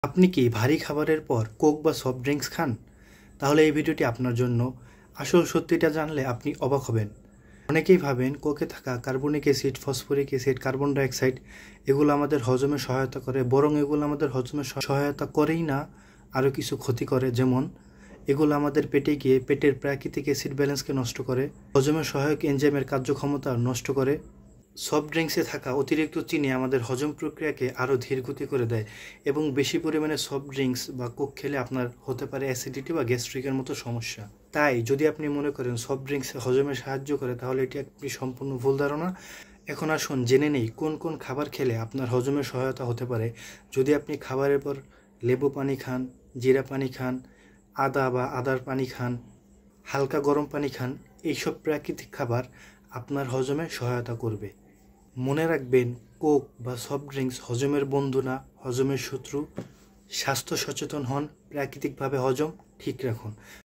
আপনি কি ভারী খাবারের পর কোক বা সফট ড্রিঙ্কস খান? তাহলে এই ভিডিওটি আপনার জন্য। আসল সত্যিটা জানলে আপনি অবাক হবেন। অনেকেই ভাবেন কোকে থাকা carbonic acid, phosphoric acid, carbon dioxide এগুলো আমাদের হজমে সহায়তা করে, বরং এগুলো আমাদের হজমে সহায়তা করেই না, আরও কিছু ক্ষতি করে। যেমন এগুলো আমাদের পেটে গিয়ে পেটের প্রাকৃতিক অ্যাসিড ব্যালেন্সকে নষ্ট করে, হজমে সহায়ক এনজাইমের কার্যক্ষমতা নষ্ট করে। সফট ড্রিঙ্কসে থাকা অতিরিক্ত চিনি আমাদের হজম প্রক্রিয়াকে আরও ধীরগতি করে দেয়, এবং বেশি পরিমাণে সফট ড্রিঙ্কস বা কোক খেলে আপনার হতে পারে অ্যাসিডিটি বা গ্যাস্ট্রিকের মতো সমস্যা। তাই যদি আপনি মনে করেন সফট ড্রিঙ্কস হজমে সাহায্য করে, তাহলে এটি একটি সম্পূর্ণ ভুল ধারণা। এখন আসুন জেনে নেই কোন কোন খাবার খেলে আপনার হজমে সহায়তা হতে পারে। যদি আপনি খাবারের পর লেবু পানি খান, জিরা পানি খান, আদা বা আদার পানি খান, হালকা গরম পানি খান, এইসব প্রাকৃতিক খাবার আপনার হজমে সহায়তা করবে। মনে রাখবেন, কোক বা সফট ড্রিঙ্কস হজমের বন্ধু না, হজমের শত্রু। স্বাস্থ্য সচেতন হন, প্রাকৃতিকভাবে হজম ঠিক রাখুন।